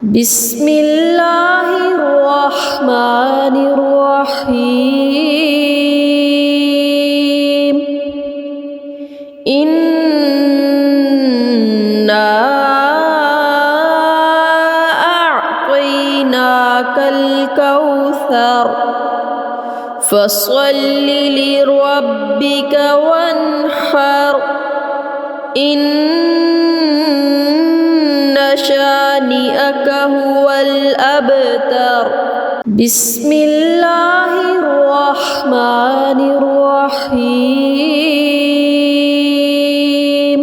Bismillahirrahmanirrahim. Inna a'tainakal kautsar fasholli lirabbika wanhar. Inna syani'aka huwal abtar. Bismillahirrahmanirrahim.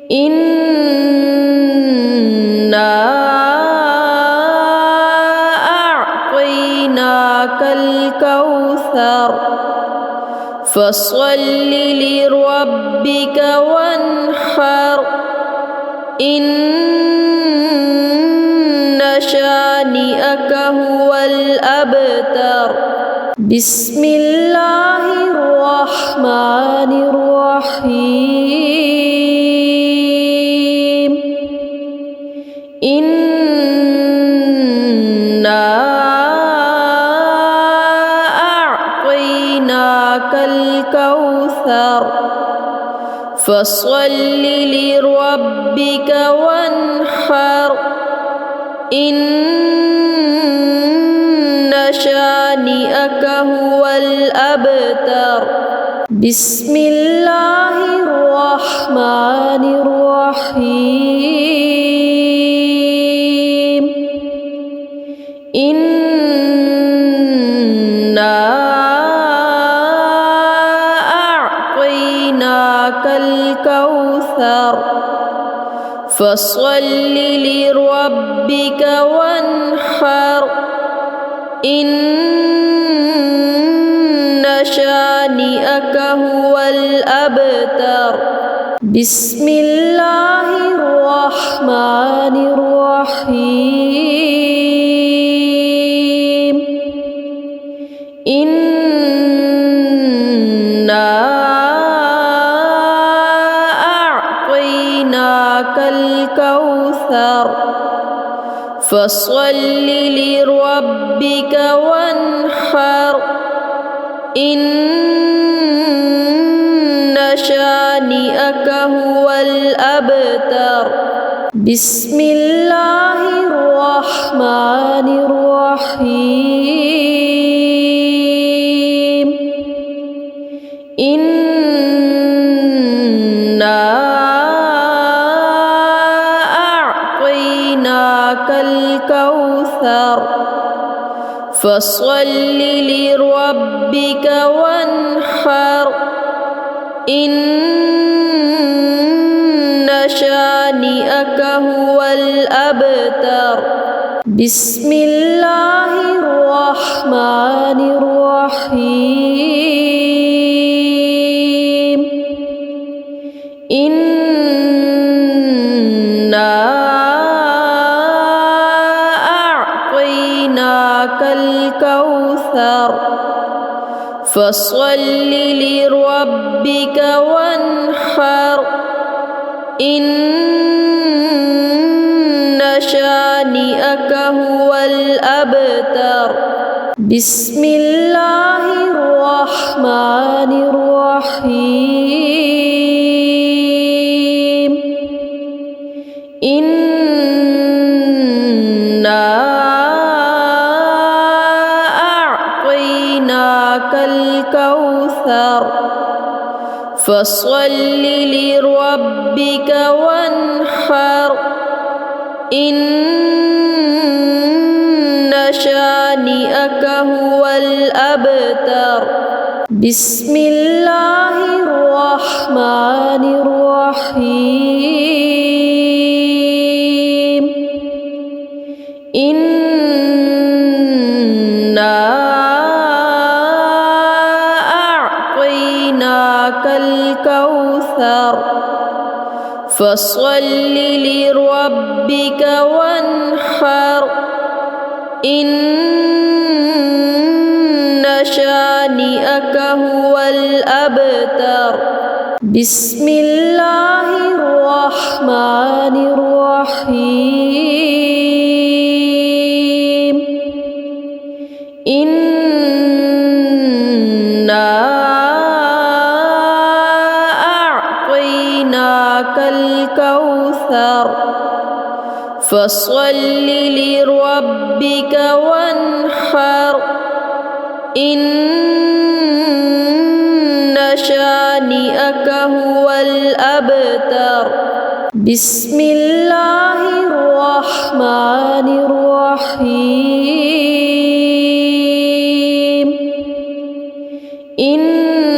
Inna a'tainakal kautsar fasholli lirabbika wanhar. Inna syani'aka huwal abtar. Bismillahirrahmanirrahim. Inna a'tainakal kautsar fasholli lirabbika wanhar. Inna syani'aka huwal abtar. Bismillahirrahmanirrahim. Inna a'tainakal kautsar fasholli lirabbika wanhar. Inna syani'aka huwal abtar. Bismillahirrahmanirrahim. Inna a'tainakal kautsar fasholli lirabbika wanhar. Inna syani'aka huwal abtar. Bismillahirrahmanirrahim. Inna a'tainakal kautsar fasholli lirabbika wanhar. Inna syani'aka huwal abtar. Bismillahirrahmanirrahim. Inna a'tainakal kautsar fasholli lirabbika wanhar. Inna syani'aka huwal abtar. Bismillahirrahmanirrahim. Inna a'tainakal kautsar fasholli lirabbika wanhar. Inna syani'aka huwal abtar. Bismillahirrahmanirrahim. Inna a'tainakal kautsar fasholli lirabbika wanhar. Inna syani'aka huwal abtar. Bismillahirrahmanirrahim. فصل لربك وانحر إن شانئك هو الأبتر بسم الله الرحمن الرحيم إنا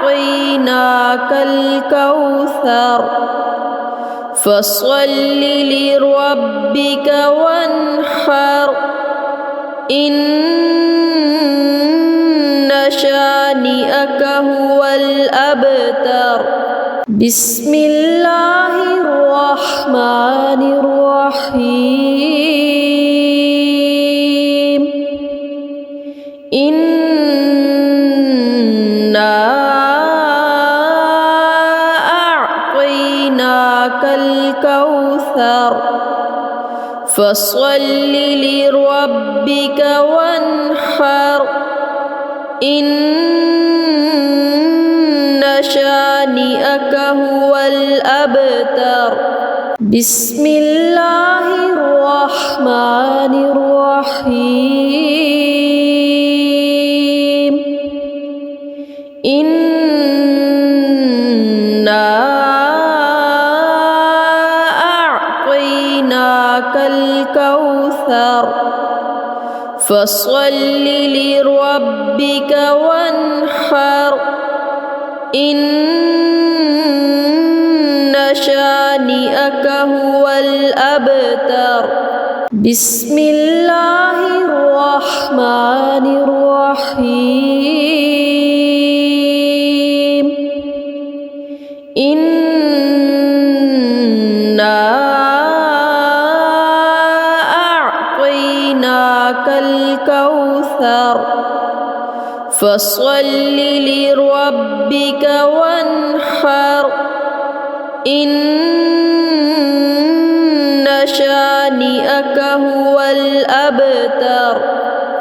أعطيناك الكوثر فصل لربك وانحر إن شانئك هو الأبتر بسم الله الرحمن الرحيم إنا أعطيناك الكوثر فصل لربك وانحر إن شانئك هو الأبتر بسم الله الرحمن الرحيم إنا أعطيناك الكوثر فصل لربك وانحر إن شانئك هو الأبتر بسم الله الرحمن الرحيم إنا أعطيناك الكوثر فصل لربك وانحر إن شانئك هو الأبتر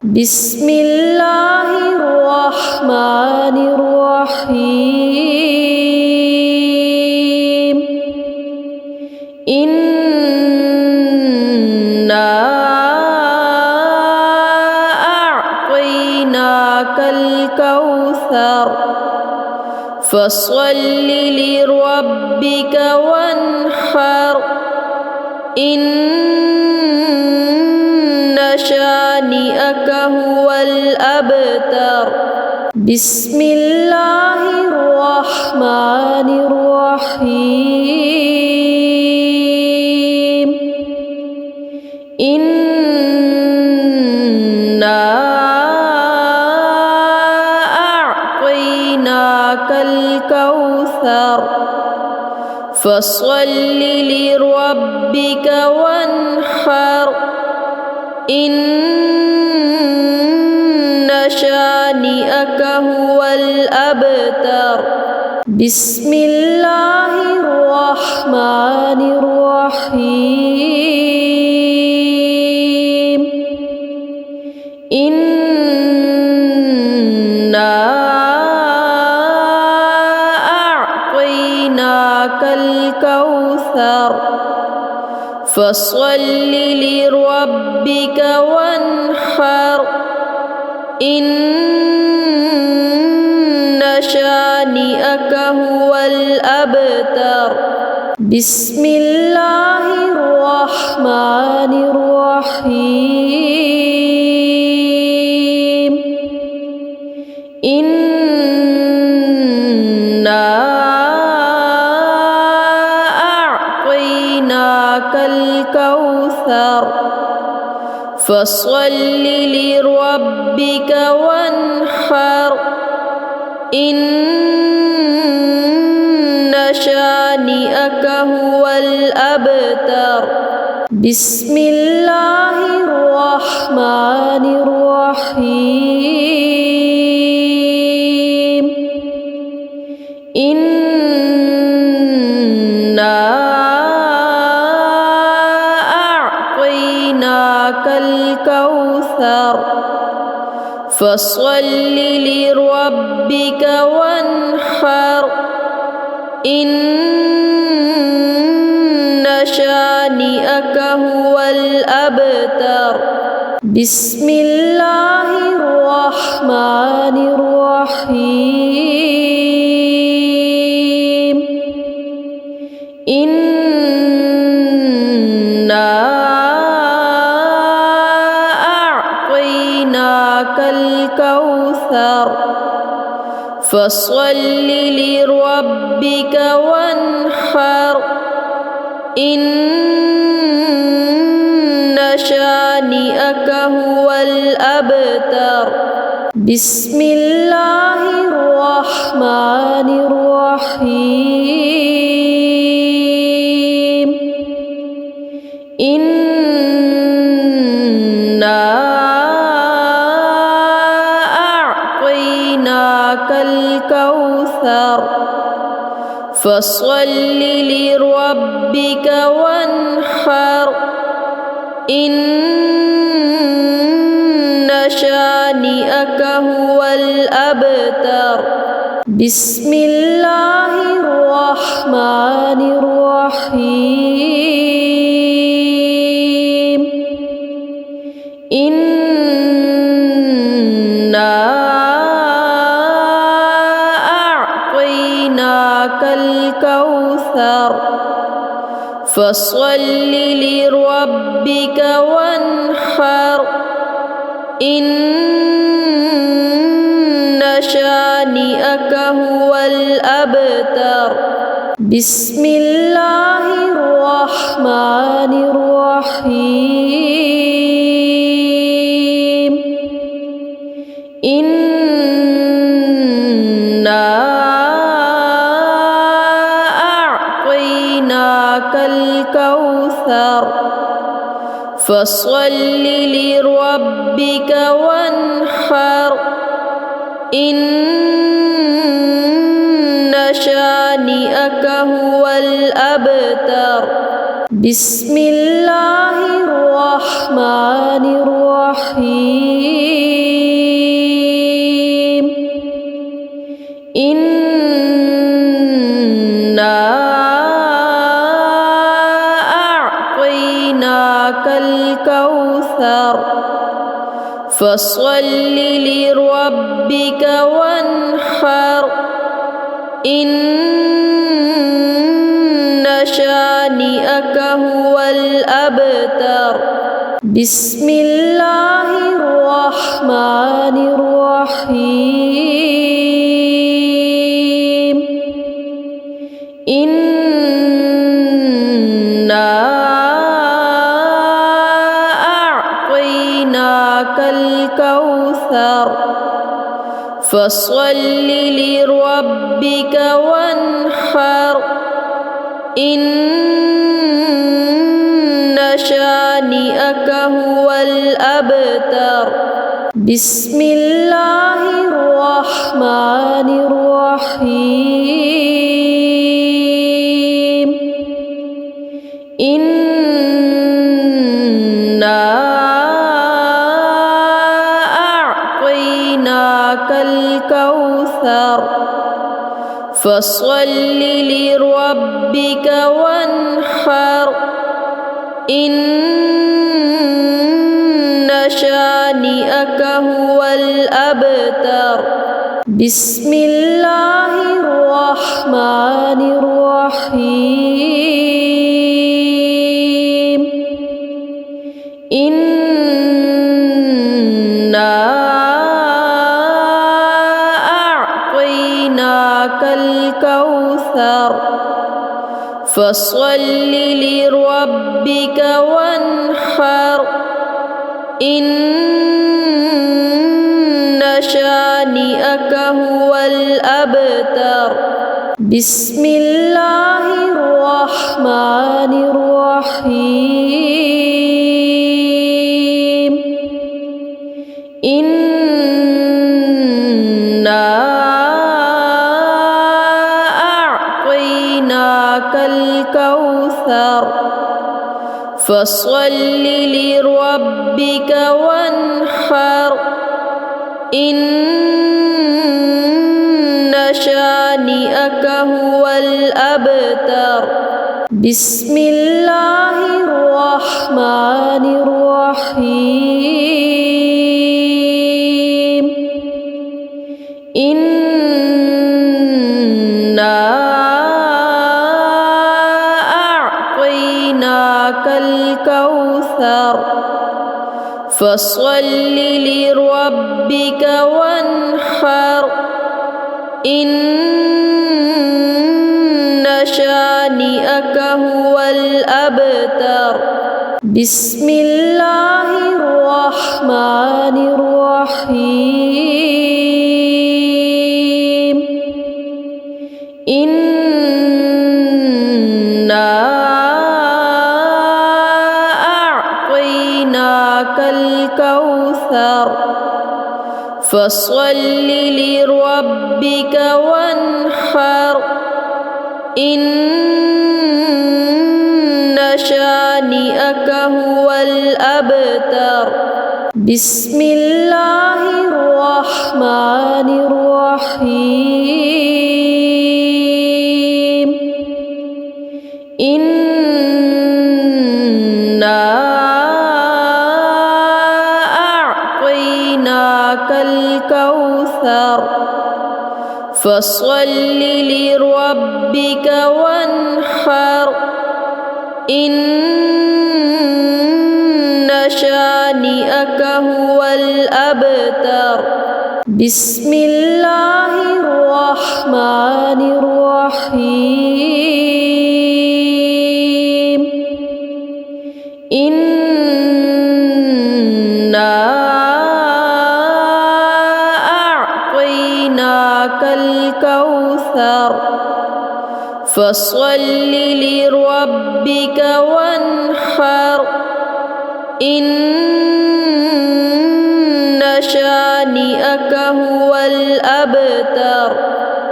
بسم الله الرحمن الرحيم إنا أعطيناك الكوثر فصل لربك وانحر إن شانئك هو الأبتر بسم الله الرحمن الرحيم إنا أعطيناك الكوثر فصل لربك وانحر إن شانئك هو الأبتر بسم الله الرحمن الرحيم إنا أعطيناك الكوثر فصل لربك وانحر إن شانئك هو الأبتر بسم الله الرحمن الرحيم إنا أعطيناك الكوثر فصل لربك وانحر إن شانئك هو الأبتر بسم الله الرحمن الرحيم إنا أعطيناك الكوثر فصل لربك وانحر إن شانئك هو الأبتر بسم الله الرحمن الرحيم إنا أعطيناك الكوثر فصل لربك وانحر إن شانئك هو الأبتر بسم الله الرحمن الرحيم إنا أعطيناك الكوثر فصل لربك وانحر إن شانئك هو الأبتر بسم الله الرحمن الرحيم إنا أعطيناك الكوثر فصل لربك وانحر إن شانئك هو الأبتر بسم الله الرحمن الرحيم إنا أعطيناك الكوثر فصل لربك وانحر إن شانئك هو الأبتر بسم الله الرحمن الرحيم إنا أعطيناك الكوثر فصل لربك وانحر إن شانئك هو الأبتر بسم الله الرحمن الرحيم إنا أعطيناك الكوثر فصل لربك وانحر إن شانئك هو الأبتر بسم الله الرحمن الرحيم إنا أعطيناك الكوثر فصل لربك وانحر إن شانئك هو الأبتر بسم الله الرحمن الرحيم إنا أعطيناك الكوثر فصل لربك وانحر إن شانئك هو الأبتر بسم الله الرحمن الرحيم إنا أعطيناك الكوثر فصل لربك وانحر إن شانئك شانئك هو الأبتر بسم الله الرحمن الرحيم إنا أعطيناك الكوثر فصل لربك وانحر إن شانئك هو الأبتر بسم الله الرحمن الرحيم إنا أعطيناك الكوثر فصل لربك وانحر إن شانئك هو الأبتر بسم الله الرحمن الرحيم إنا أعطيناك الكوثر فصل لربك وانحر إن شانئك هو الأبتر بسم الله الرحمن الرحيم إنا أعطيناك الكوثر فصل لربك وانحر إن شانئك هو الأبتر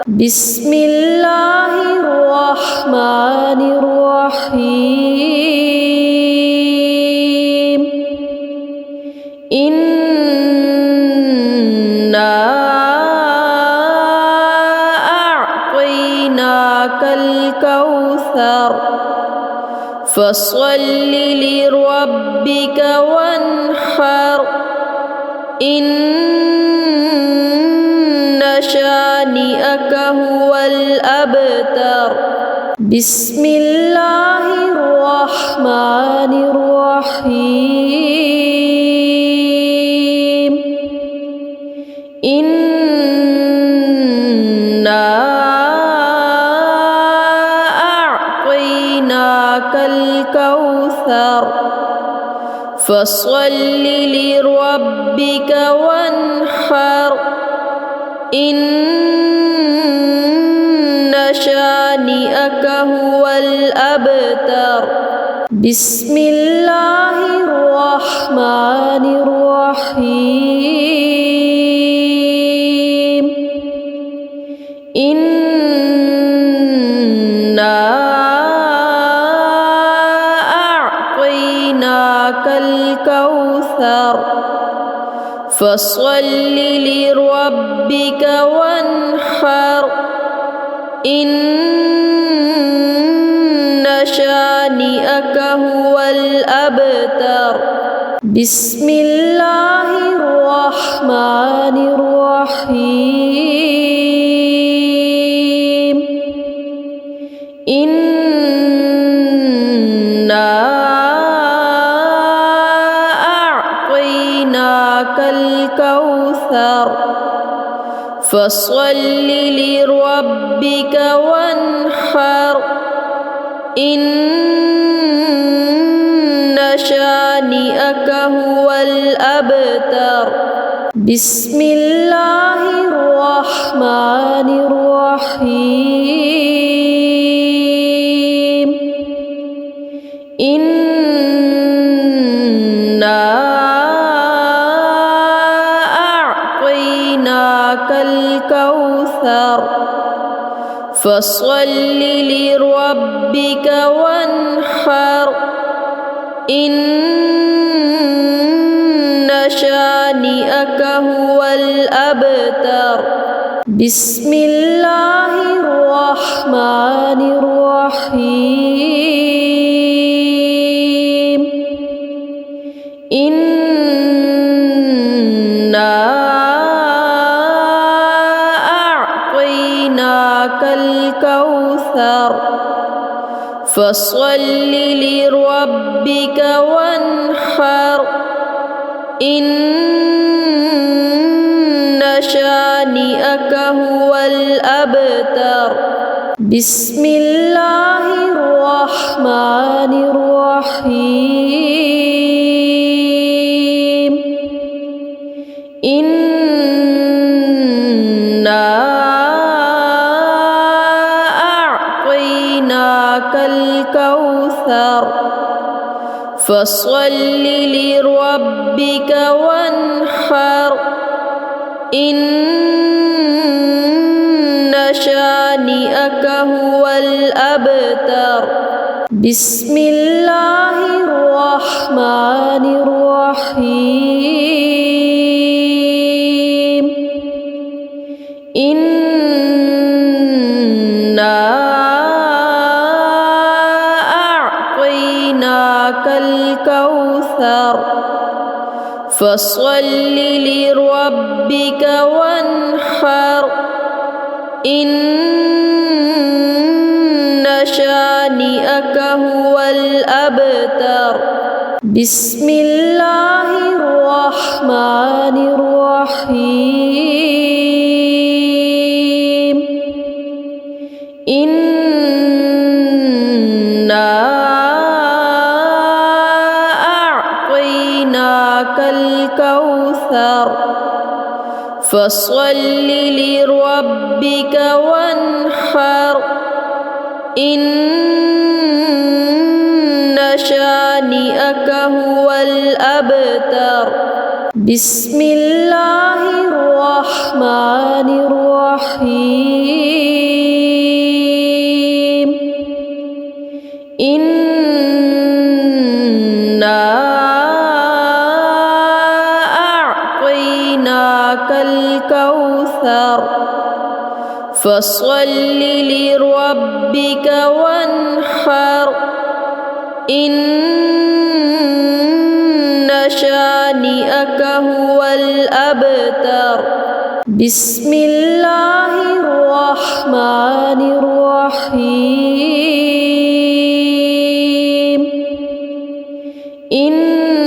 بسم الله الرحمن الرحيم إنا أعطيناك الكوثر فصل لربك وانحر إن شانئك هو الأبتر بسم الله الرحمن الرحيم إنا أعطيناك الكوثر فصل لربك وانحر إن شانئك هو الأبتر بسم الله الرحمن الرحيم إنا أعطيناك الكوثر فصل لربك وانحر إن شانئك هو الأبتر بسم الله الرحمن الرحيم إنا أعطيناك الكوثر فصل لربك وانحر إن شانئك هو الأبتر بسم الله الرحمن الرحيم إنا أعطيناك الكوثر فصل لربك وانحر إن شانئك هو الأبتر بسم الله الرحمن الرحيم إنا أعطيناك الكوثر فصل لربك وانحر إن شانئك هو الأبتر بسم الله الرحمن الرحيم إنا أعطيناك الكوثر فصل لربك وانحر إن شانئك هو الأبتر بسم الله الرحمن الرحيم إنا أعطيناك الكوثر فصل لربك وانحر إن شانئك هو الأبتر بسم الله الرحمن الرحيم إنا أعطيناك الكوثر فصل لربك وانحر إن شانئك هو الأبتر بسم الله الرحمن الرحيم إنا أعطيناك الكوثر فصل لربك وانحر إن شانئك هو الأبتر بسم الله الرحمن الرحيم إنا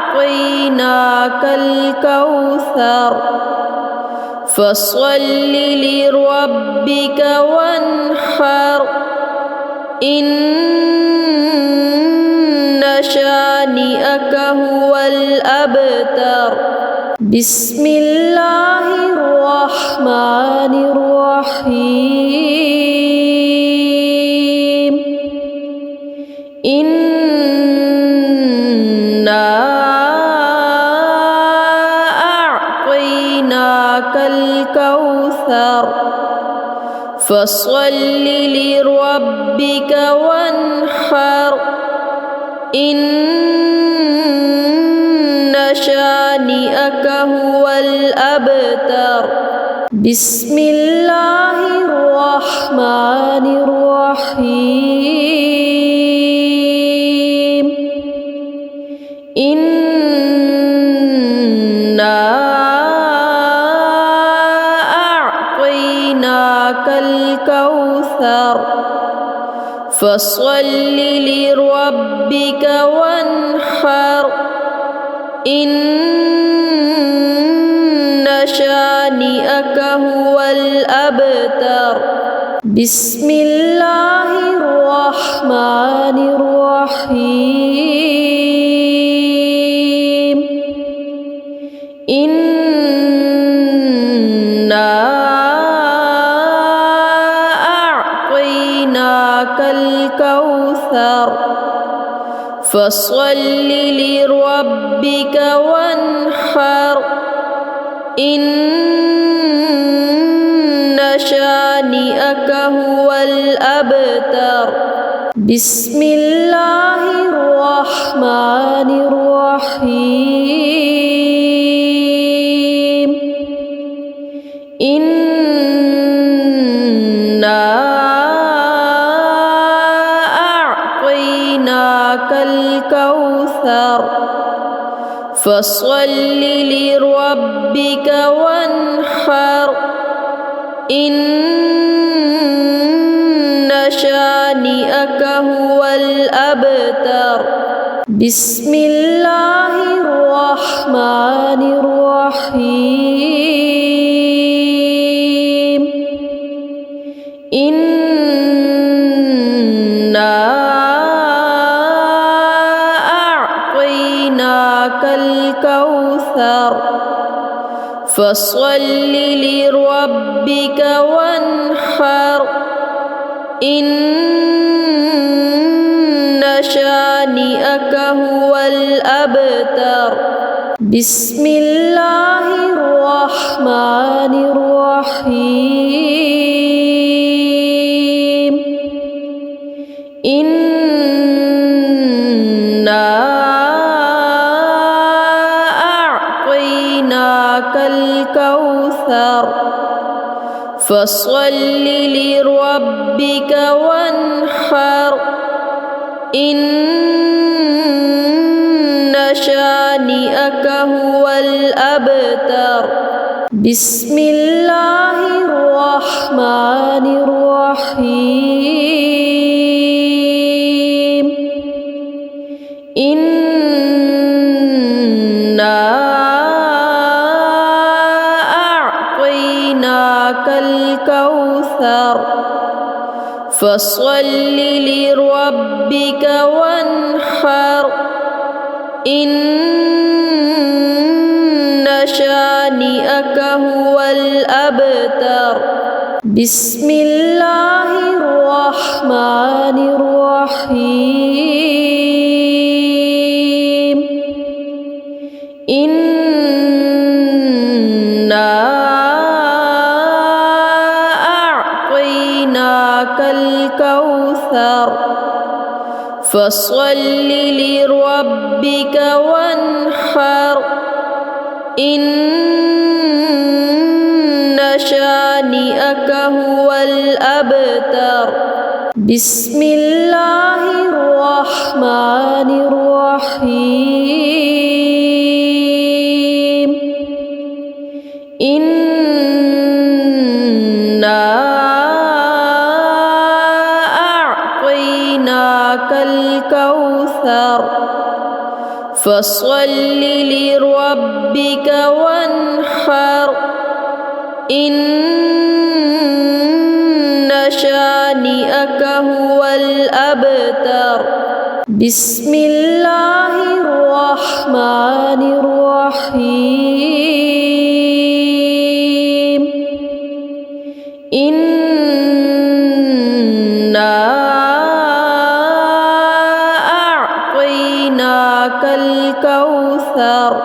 أعطيناك الكوثر فصل لربك وانحر إن شانئك هو الأبتر بسم الله الرحمن الرحيم إنا أعطيناك الكوثر فصل لربك وانحر إن شانئك هو الأبتر بسم الله الرحمن الرحيم إنا أعطيناك الكوثر فصل لربك وانحر إن شانئك هو الأبتر بسم الله الرحمن الرحيم إنا أعطيناك الكوثر فصل لربك وانحر إن شانئك هو الأبتر بسم الله الرحمن الرحيم إنا أعطيناك الكوثر فصل لربك وانحر إن شانئك هو الأبتر بسم الله الرحمن الرحيم إنا أعطيناك الكوثر فصل لربك وانحر إن شانئك هو الأبتر بسم الله الرحمن الرحيم إنا أعطيناك الكوثر فصل لربك وانحر إن شانئك هو الأبتر بسم الله الرحمن الرحيم إنا أعطيناك الكوثر فصل لربك وانحر إن شانئك هو الأبتر بسم الله الرحمن الرحيم إنا أعطيناك الكوثر فصل لربك وانحر إن شانئك هو الأبتر بسم الله الرحمن الرحيم إنا أعطيناك الكوثر فصل لربك وانحر إن شانئك هو الأبتر بسم الله الرحمن الرحيم إنا أعطيناك الكوثر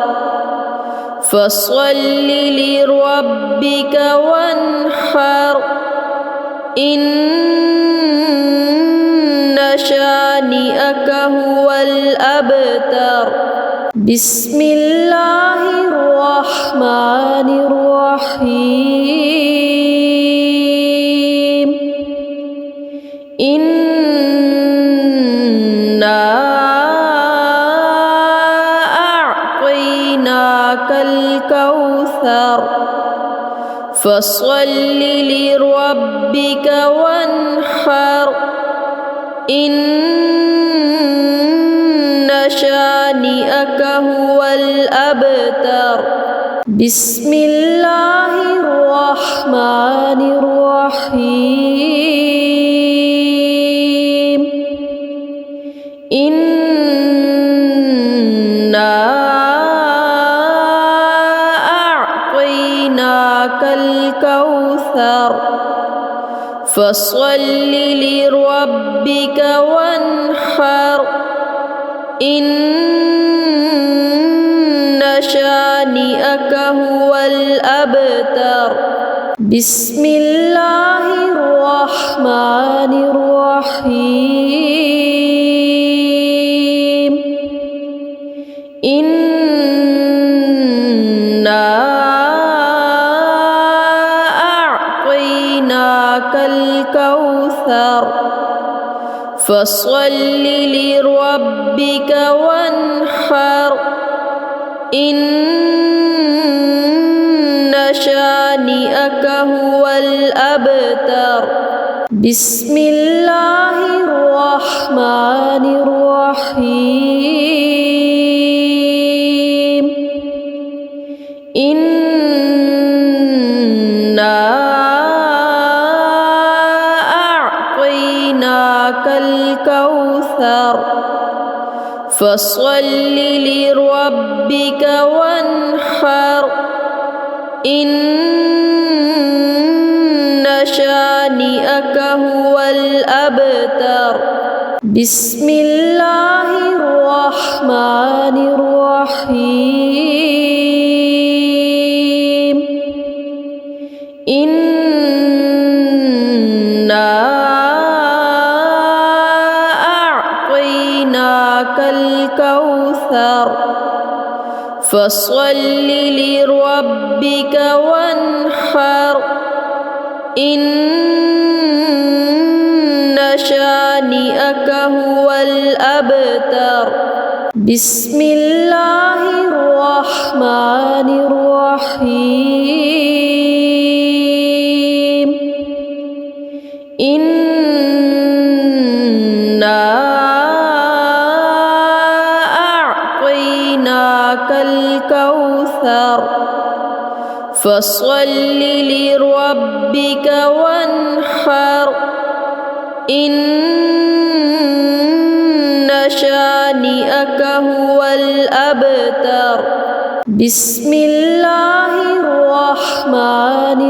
فصل لربك وانحر إن شانئك هو الأبتر بسم الله الرحمن الرحيم إنا أعطيناك الكوثر فصل لربك وانحر إن شانئك هو الأبتر بسم الله الرحمن الرحيم إنا أعطيناك الكوثر فصل لربك وانحر إن شانئك هو الأبتر بسم الله الرحمن الرحيم إنا أعطيناك الكوثر فصل لربك وانحر إن شانئك هو الأبتر بسم الله الرحمن الرحيم إنا أعطيناك الكوثر فصل لربك وانحر إن شانئك هو الأبتر بسم الله الرحمن الرحيم إنا أعطيناك الكوثر فصل لربك وانحر إن شانئك هو الأبتر بسم الله الرحمن الرحيم إنا أعطيناك الكوثر فصل لربك وانحر إن شانئك هو الأبتر بسم الله الرحمن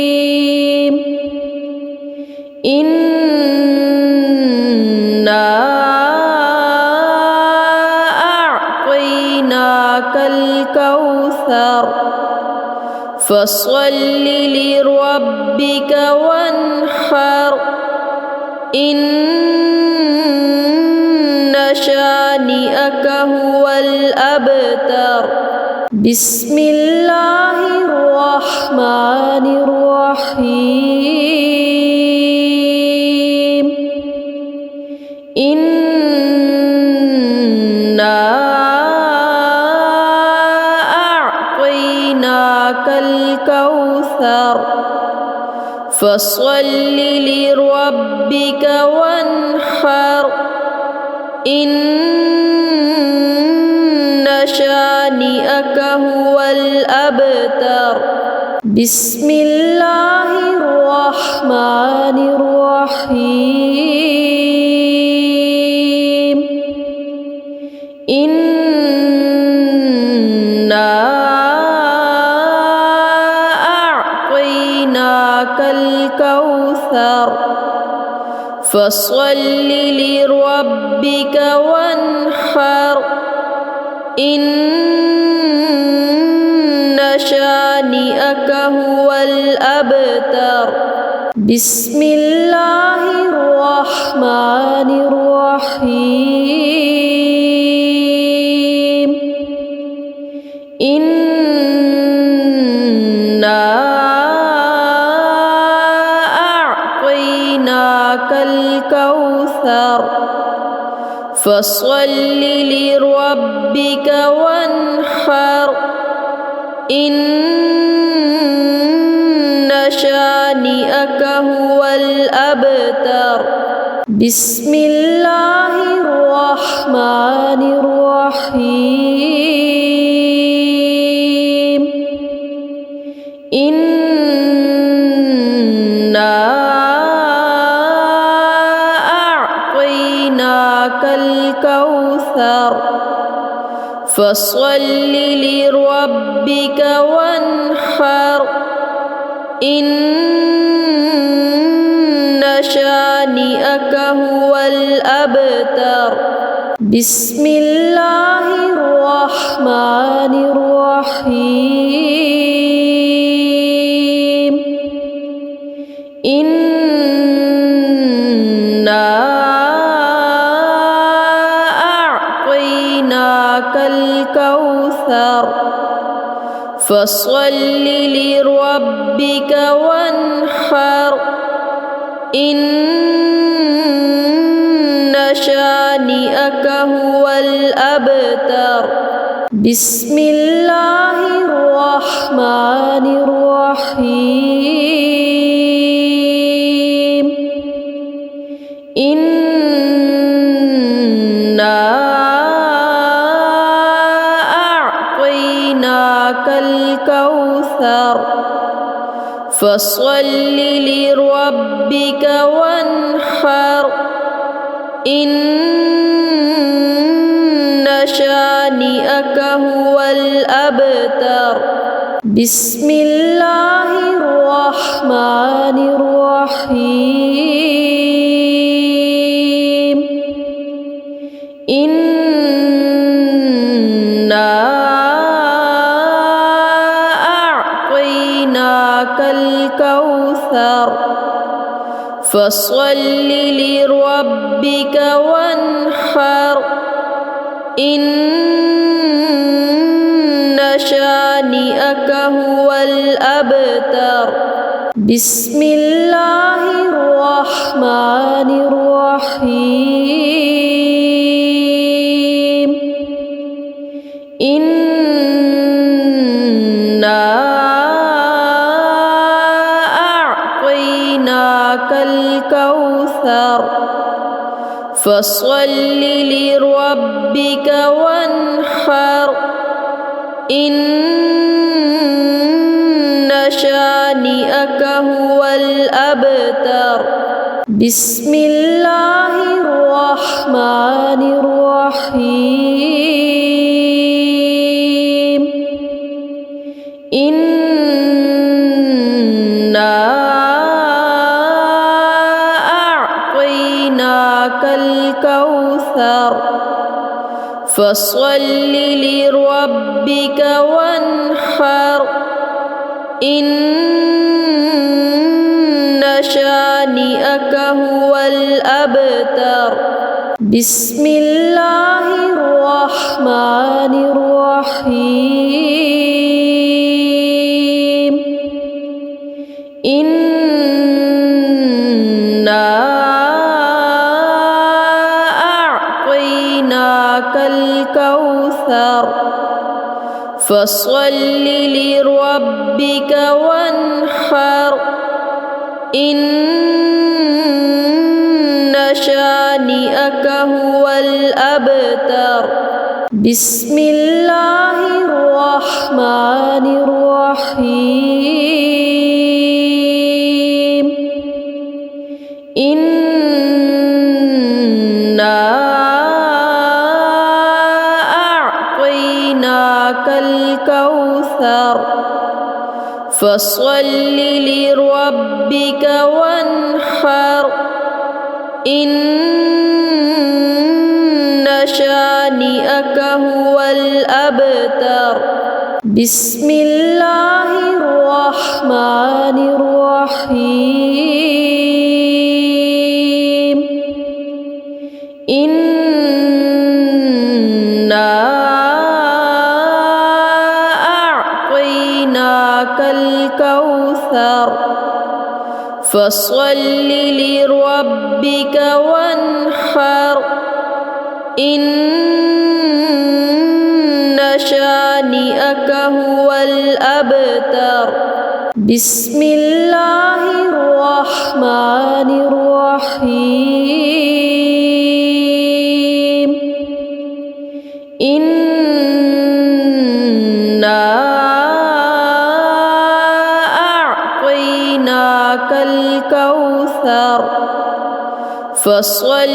الرحيم إنا أعطيناك الكوثر فصل لربك وانحر إن شانئك هو الأبتر بسم الله الرحمن الرحيم إنا أعطيناك الكوثر فصل لربك وانحر إن شانئك هو الأبتر بسم الله الرحمن الرحيم إنا أعطيناك الكوثر فصل لربك وانحر إن شانئك هو الأبتر بسم الله الرحمن الرحيم إنا أعطيناك الكوثر فصل لربك وانحر إن شانئك هو الأبتر بسم الله الرحمن الرحيم إنا أعطيناك الكوثر فصل لربك وانحر إن شانئك هو الأبتر بسم الله الرحمن الرحيم إنا أعطيناك الكوثر فصل لربك وانحر إن شانئك هو الأبتر بسم الله الرحمن الرحيم إنا أعطيناك الكوثر فصل لربك وانحر إن شانئك هو الأبتر بسم الله الرحمن الرحيم إنا أعطيناك الكوثر فصل لربك وانحر إن شانئك هو الأبتر بسم الله الرحمن الرحيم إنا أعطيناك الكوثر فصل لربك وانحر إن شانئك هو الأبتر بسم الله الرحمن الرحيم إنا أعطيناك الكوثر فصل لربك وانحر إن شانئك هو الأبتر بسم الله الرحمن الرحيم إنا أعطيناك الكوثر فصل لربك وانحر إن شانئك هو الأبتر بسم الله الرحمن الرحيم إنا أعطيناك الكوثر فصل لربك وانحر إن شانئك هو الأبتر بسم الله الرحمن الرحيم إنا أعطيناك الكوثر فصل لربك وانحر إن شانئك هو الأبتر بسم الله الرحمن الرحيم إنا أعطيناك الكوثر فصل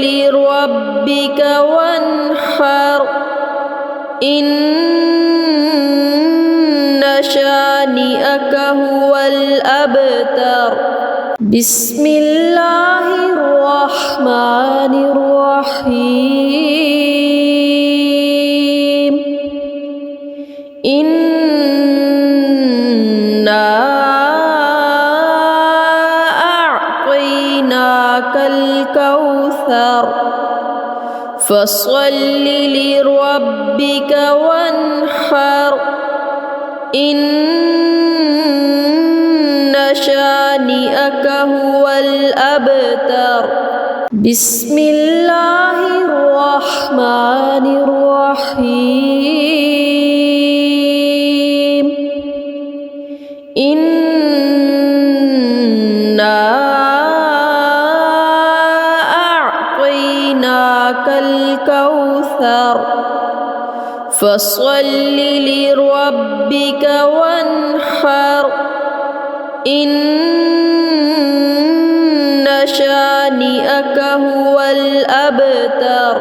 لربك وانحر إن شانئك هو الأبتر بسم الله الرحمن الرحيم إنا أعطيناك الكوثر فصل لربك وانحر إن شانئك هو الأبتر. بسم الله الرحمن الرحيم. إنا أعطيناك الكوثر فصل لربك وانحر. إن شانئك هو الأبتر.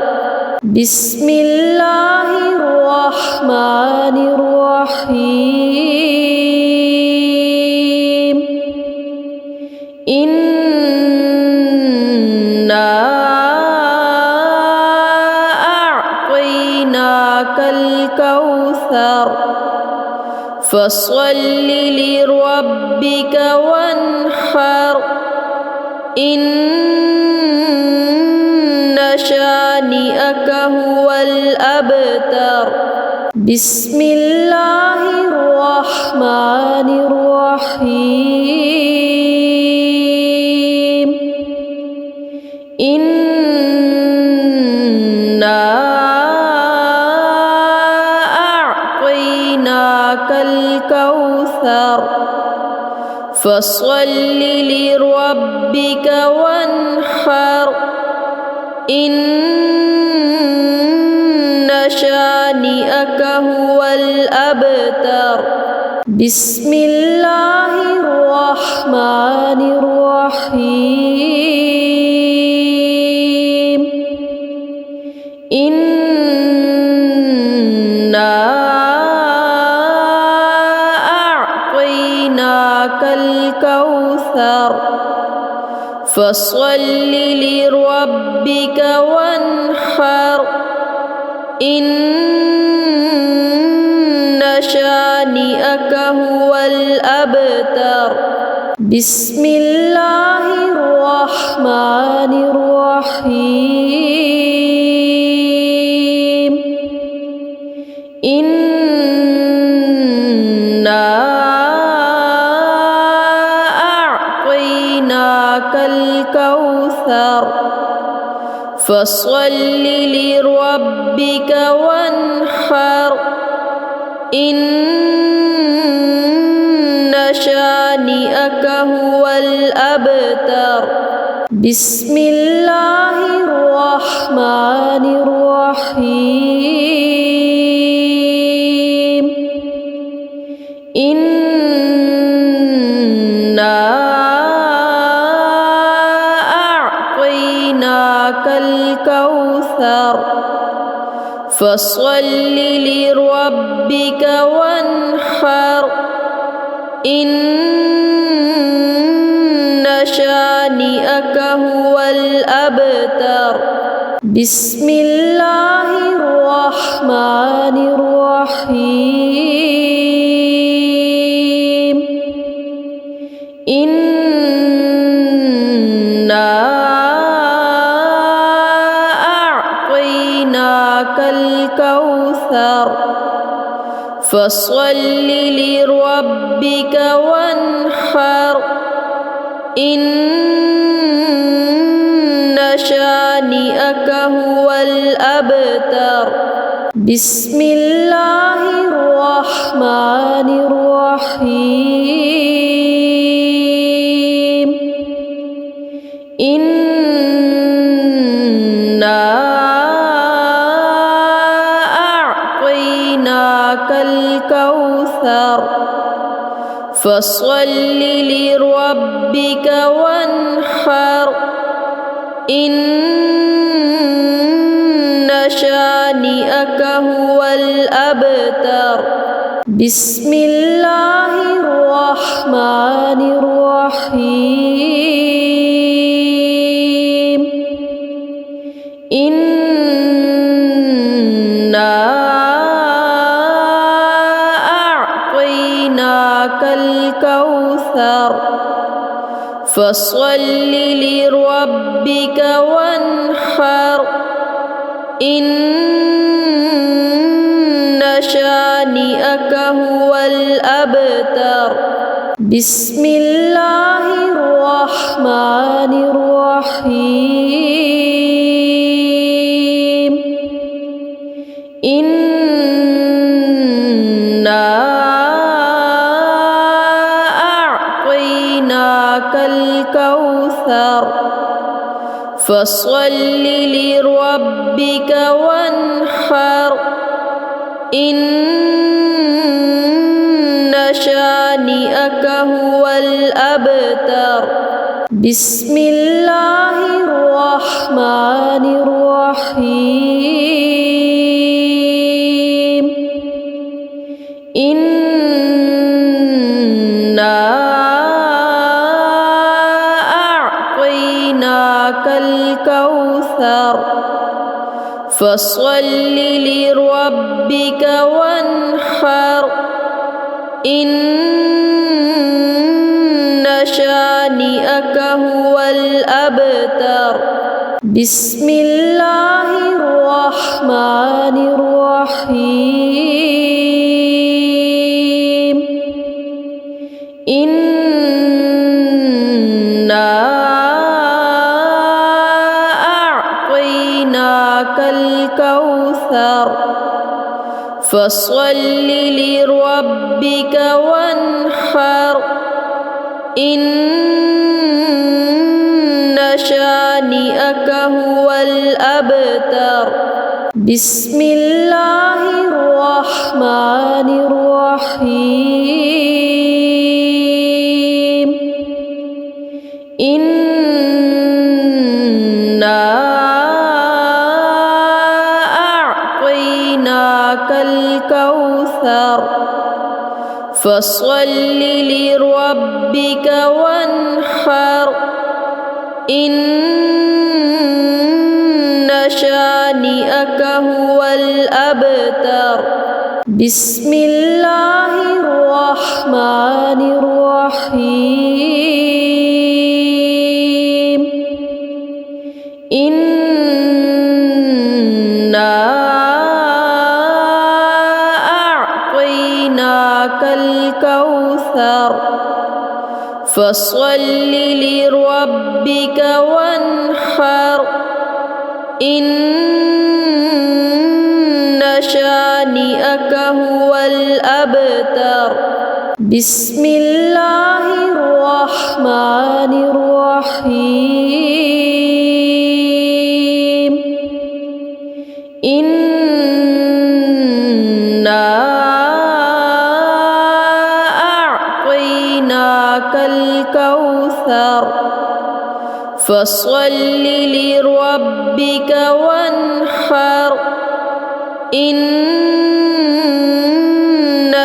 بسم الله الرحمن الرحيم. إنا أعطيناك الكوثر فصل لربك وانحر. إن شانئك هو الأبتر. بسم الله الرحمن الرحيم. إنا أعطيناك الكوثر فصل لربك وانحر. إن شانئك هو الأبتر. بسم الله الرحمن الرحيم. إنا أعطيناك الكوثر فصل لربك وانحر. إن شانئك هو الأبتر. بسم الله الرحمن الرحيم. إنا أعطيناك الكوثر فصل لربك وانحر. إن شانئك هو الأبتر. بسم الله الرحمن الرحيم. إنا أعطيناك الكوثر فصل لربك وانحر. إن شانئك هو الأبتر. بسم الله الرحمن الرحيم. إنا أعطيناك الكوثر فصل لربك وانحر. إن شانئك هو الأبتر. بسم الله الرحمن الرحيم. إنا أعطيناك الكوثر فصل لربك وانحر. إن شانئك هو الأبتر. بسم الله الرحمن الرحيم. إنا أعطيناك الكوثر فصل لربك وانحر. إن شانئك هو الأبتر بسم الله الرحمن الرحيم إنا أعطيناك الكوثر فصل لربك وانحر إن شانئك هو الأبتر بسم الله الرحمن الرحيم إنا أعطيناك الكوثر فصل لربك وانحر إن شانئك هو الأبتر بسم الله الرحمن الرحيم إنا أعطيناك الكوثر فصل لربك وانحر إن شانئك هو الأبتر بسم الله الرحمن الرحيم إنا أعطيناك الكوثر فصل لربك وانحر إن شانئك هو الأبتر بسم الله الرحمن الرحيم إنا أعطيناك الكوثر فصل لربك وانحر إن شانئك هو الأبتر بسم الله الرحمن الرحيم إنا أعطيناك الكوثر فصل لربك وانحر إن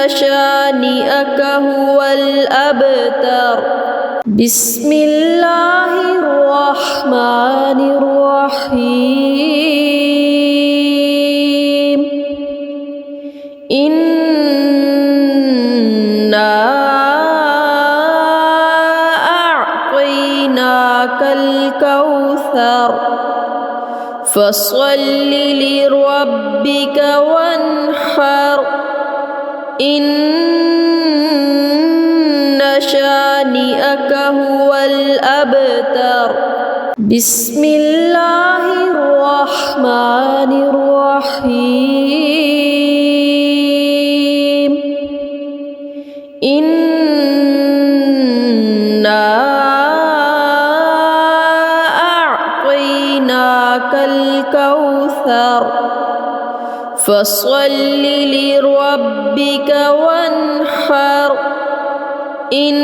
شانئك هو الأبتر بسم الله الرحمن الرحيم إنا أعطيناك الكوثر فصل لربك وانحر إن شانئك هو الأبتر بسم الله الرحمن الرحيم إنا أعطيناك الكوثر فصل لربك وانحر إن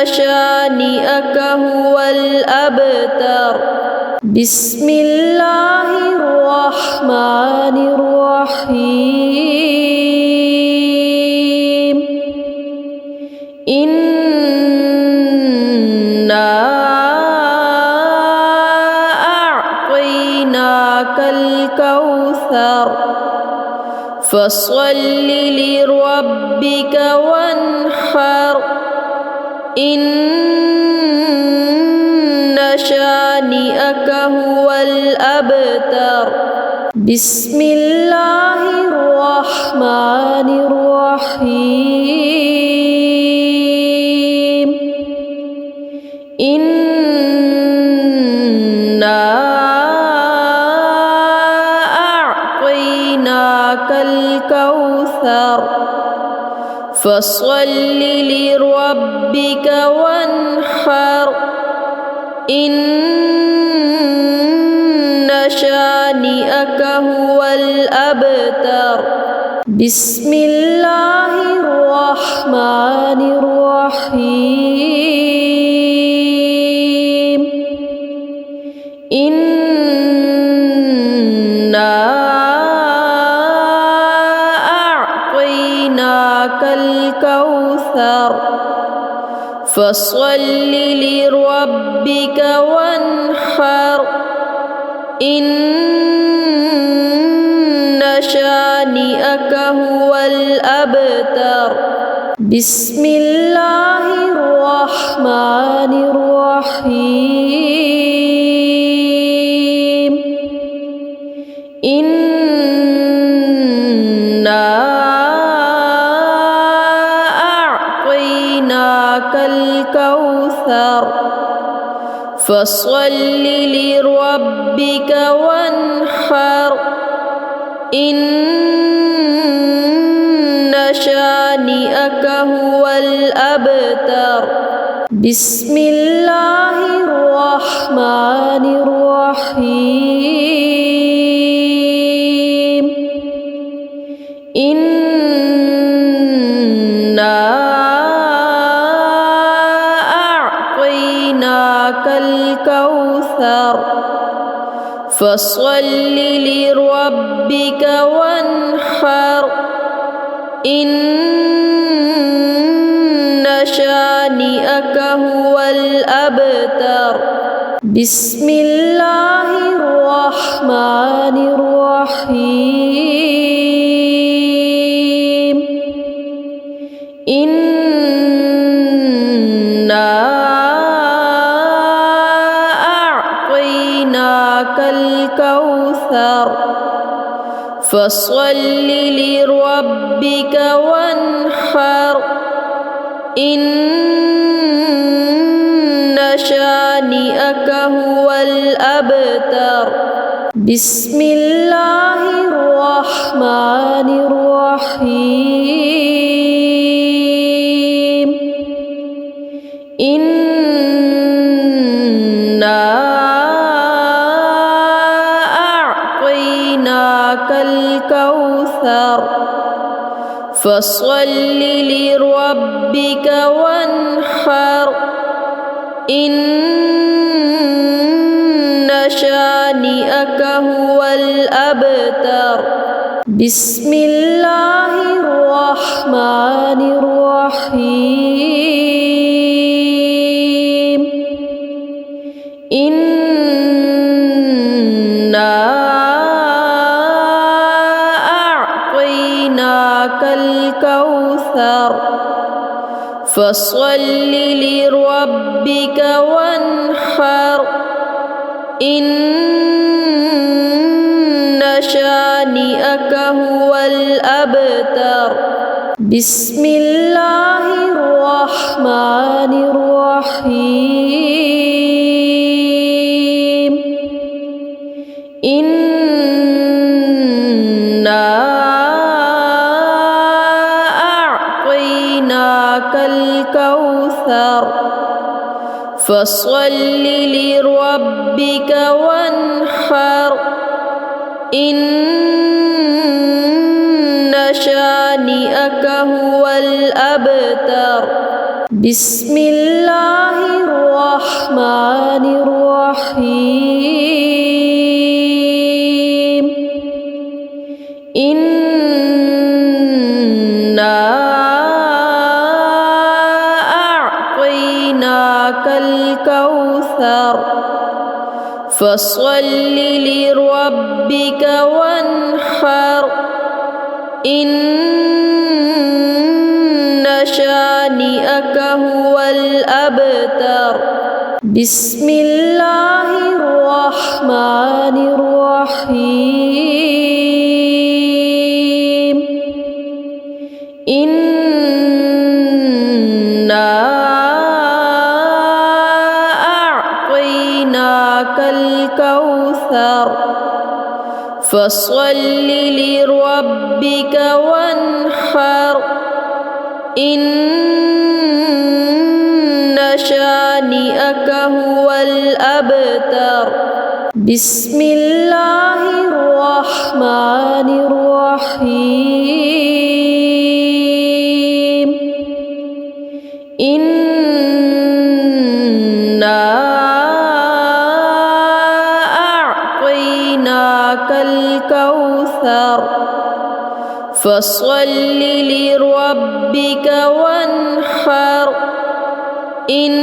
شانئك هو الأبتر بسم الله الرحمن الرحيم إنا أعطيناك الكوثر فصل لربك وانحر إن شانئك هو الأبتر بسم الله الرحمن الرحيم إنا أعطيناك الكوثر فصل لربك وانحر إن شانئك هو الأبتر بسم الله الرحمن الرحيم إنا أعطيناك الكوثر فصل لربك وانحر إن شانئك هو الأبتر بسم الله الرحمن الرحيم إنا أعطيناك الكوثر فصل لربك وانحر إن شانئك هو الأبتر بسم الله الرحمن الرحيم إنا أعطيناك الكوثر فصل لربك وانحر إن شانئك هو الأبتر بسم الله الرحمن الرحيم إنا أعطيناك الكوثر فصل لربك وانحر إن شانئك هو الأبتر بسم الله الرحمن الرحيم إنا أعطيناك الكوثر فصل لربك وانحر إن شانئك هو الأبتر بسم الله الرحمن الرحيم إنا أعطيناك الكوثر فصل لربك وانحر إن شانئك هو الأبتر بسم الله الرحمن الرحيم إنا أعطيناك الكوثر فصل لربك وانحر إن شانئك هو الأبتر بسم الله الرحمن الرحيم إنا أعطيناك الكوثر فصل لربك وانحر إن شانئك هو الأبتر بسم الله الرحمن الرحيم إنا أعطيناك الكوثر فصل لربك وانحر إن شانئك هو الأبتر بسم الله الرحمن الرحيم إنا أعطيناك الكوثر فصل لربك وانحر إن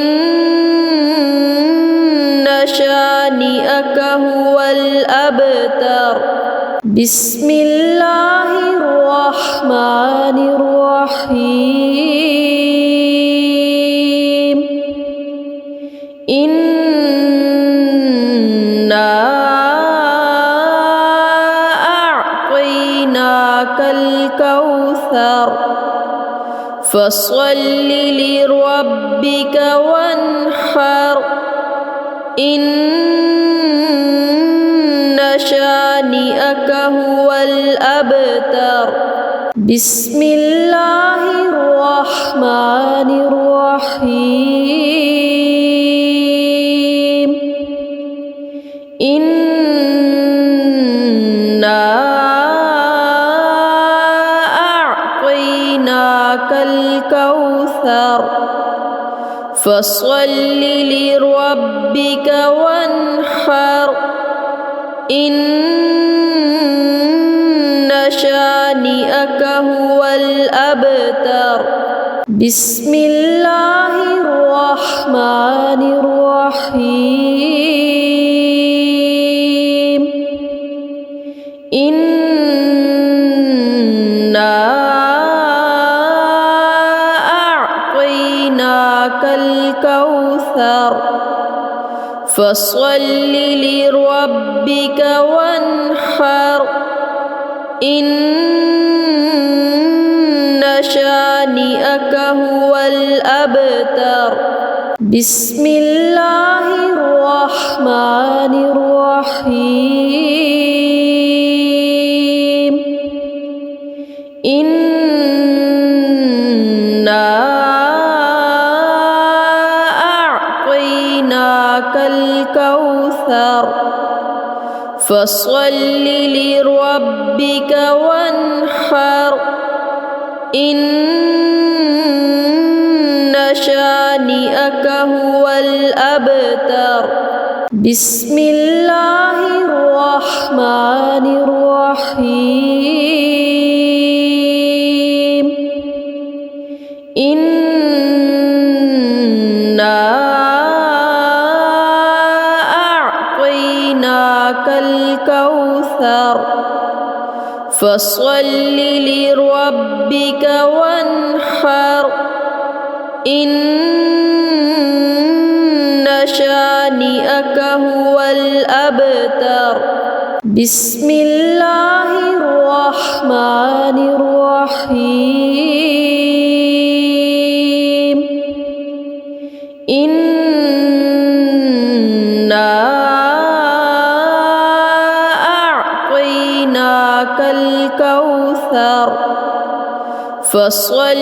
شانئك هو الأبتر بسم الله الرحمن الرحيم إنا أعطيناك الكوثر فصل لربك وانحر إن شانئك هو الأبتر بسم الله الرحمن الرحيم إنا أعطيناك الكوثر فصل لربك وانحر إن شانئك هو الأبتر بسم الله الرحمن الرحيم إنا أعطيناك الكوثر فصل لربك وانحر إن شانئك هو الأبتر بسم الله الرحمن الرحيم إنا أعطيناك الكوثر فصل لربك وانحر إن شانئك هو الأبتر بسم الله الرحمن الرحيم إنا أعطيناك الكوثر فصل لربك وانحر إن شانئك هو الأبتر بسم الله الرحمن الرحيم إنا أعطيناك الكوثر فصل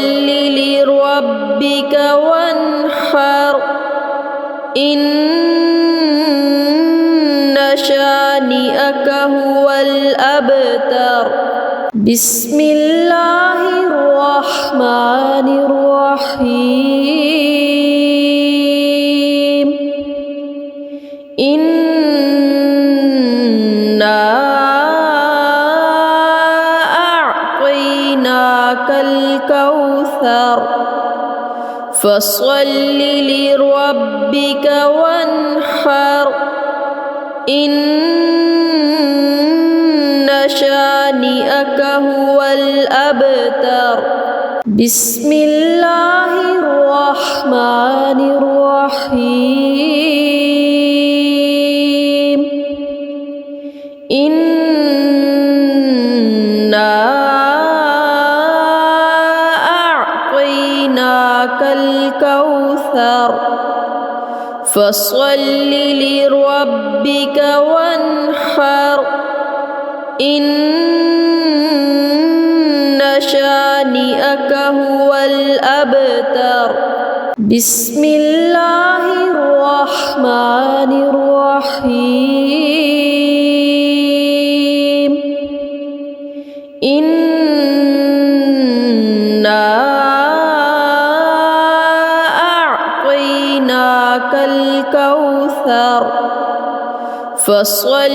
لربك وانحر إن شانئك هو الأبتر بسم الله الرحمن الرحيم إنا أعطيناك الكوثر فصل لربك وانحر إن شانئك هو الأبتر بسم الله الرحمن الرحيم إنا أعطيناك الكوثر فصل لربك وانحر إن شانئك هو الأبتر بسم الله الرحمن الرحيم إنا أعطيناك الكوثر فصل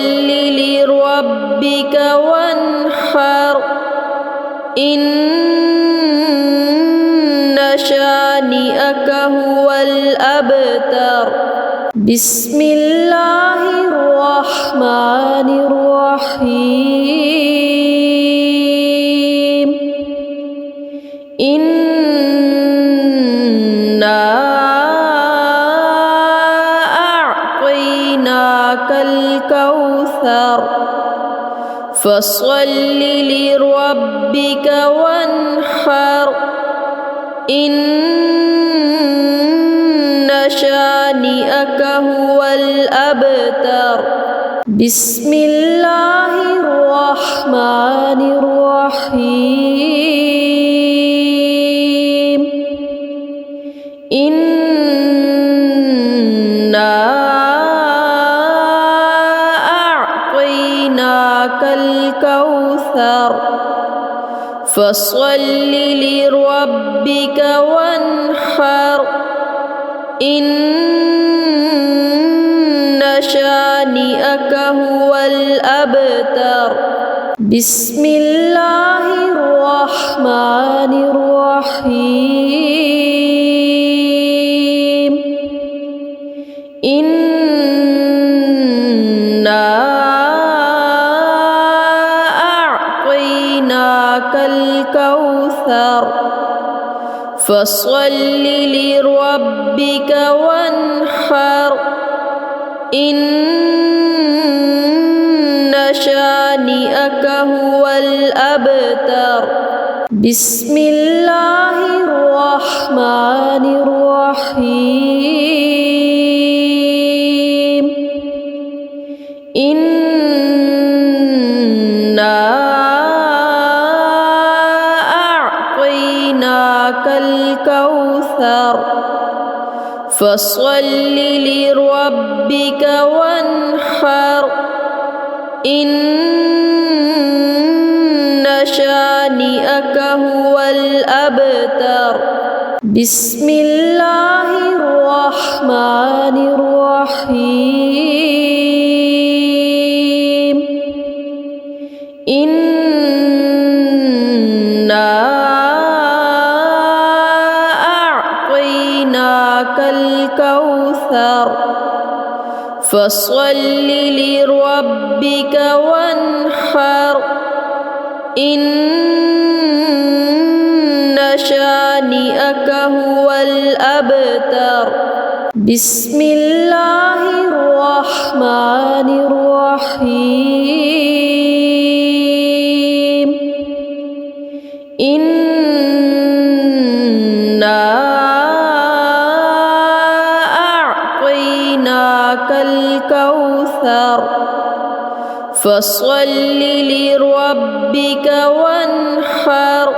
لربك وانحر إن شانئك هو الأبتر بسم الله الرحمن الرحيم إنا أعطيناك الكوثر فصل لربك وانحر إن شانئك هو الأبتر بسم الله الرحمن الرحيم إنا أعطيناك الكوثر فصل لربك وانحر إن شانئك هو الأبتر بسم الله الرحمن الرحيم إنا أعطيناك الكوثر فصل لربك وانحر إن شانئك هو الأبتر بسم الله الرحمن الرحيم إنا أعطيناك الكوثر فصل لربك وانحر إن شانئك هو الأبتر بسم الله الرحمن الرحيم إنا أعطيناك الكوثر فصل لربك وانحر إن شانئك هو الأبتر بسم الله الرحمن الرحيم إنا أعطيناك الكوثر فصل لربك وانحر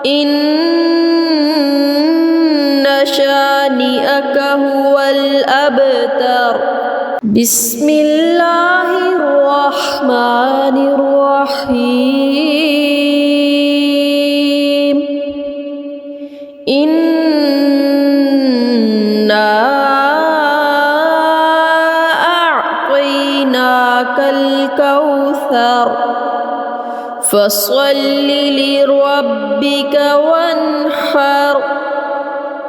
إن شانئك هو الأبتر بسم الله الرحمن الرحيم إنا أعطيناك الكوثر فصل لربك وانحر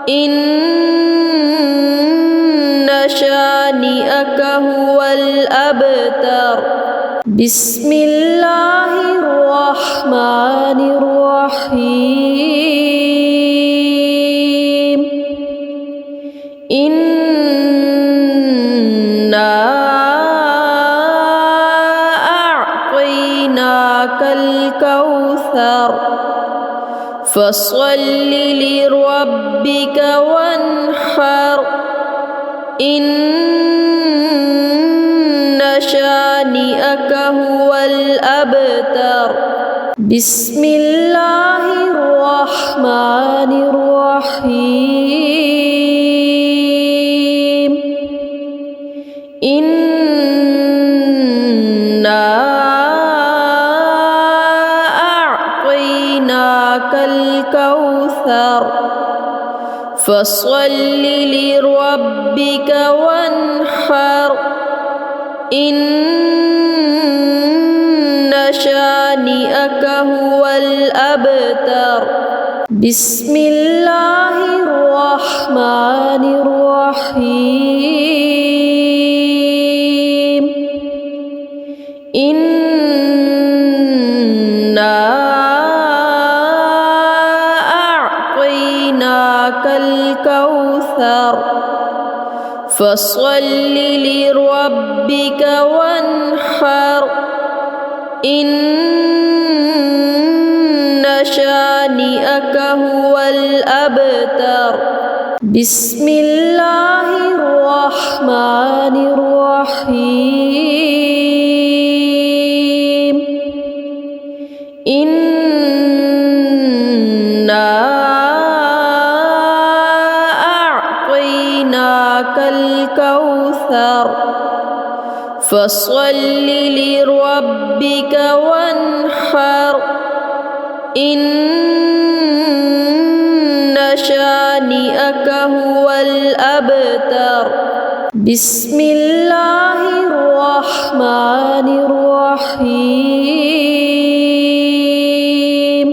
إن شانئك هو الأبتر بسم الله الرحمن الرحيم إنا أعطيناك الكوثر فصل لربك وانحر إن شانئك هو الأبتر بسم الله الرحمن الرحيم إنا أعطيناك الكوثر فصل لربك وانحر إن شانئك هو الأبتر بسم الله الرحمن الرحيم إنا أعطيناك الكوثر فصل لربك وانحر إن شانئك هو الأبتر بسم الله الرحمن الرحيم إنا أعطيناك الكوثر فصل لربك وانحر إن شانئك هو الأبتر بسم الله الرحمن الرحيم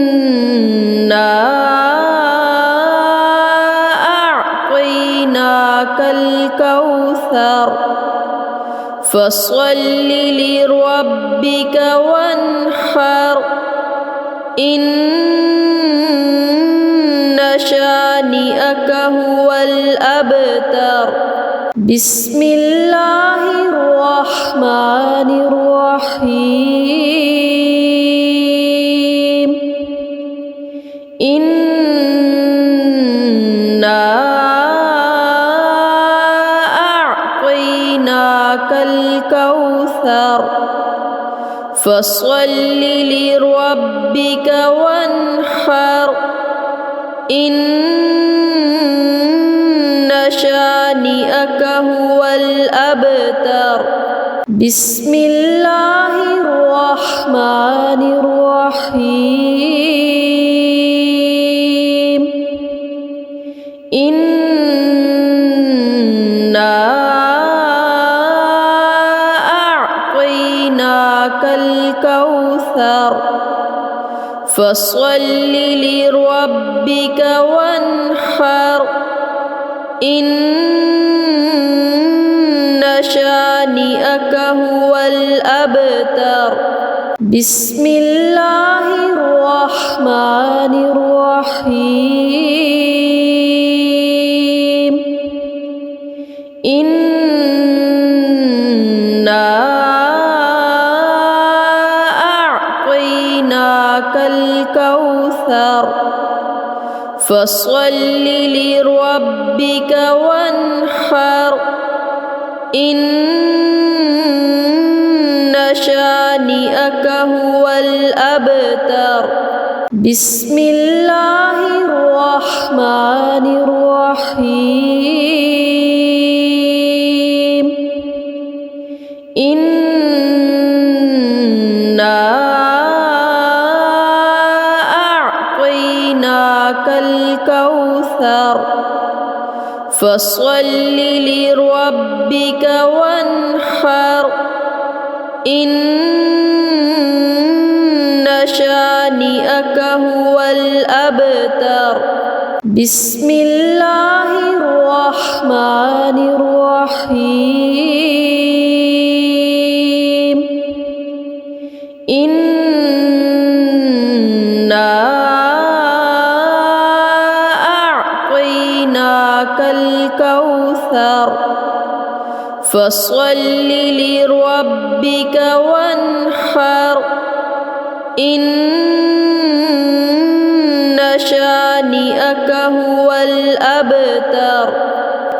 إنا أعطيناك الكوثر فصل لربك وانحر إن شانئك هو الأبتر بسم الله الرحمن الرحيم إنا أعطيناك الكوثر فصل لربك وانحر إن شانئك هو الأبتر بسم الله الرحمن الرحيم إنا أعطيناك الكوثر فصل لربك وانحر إن شانئك هو الأبتر بسم الله الرحمن الرحيم إنا أعطيناك الكوثر فصل لربك وانحر إن شانئك هو الأبتر بسم الله الرحمن الرحيم إنا أعطيناك الكوثر فصل لربك وانحر إن شانئك هو الأبتر بسم الله الرحمن الرحيم إنا أعطيناك الكوثر فصل لربك وانحر إن شانئك هو الأبتر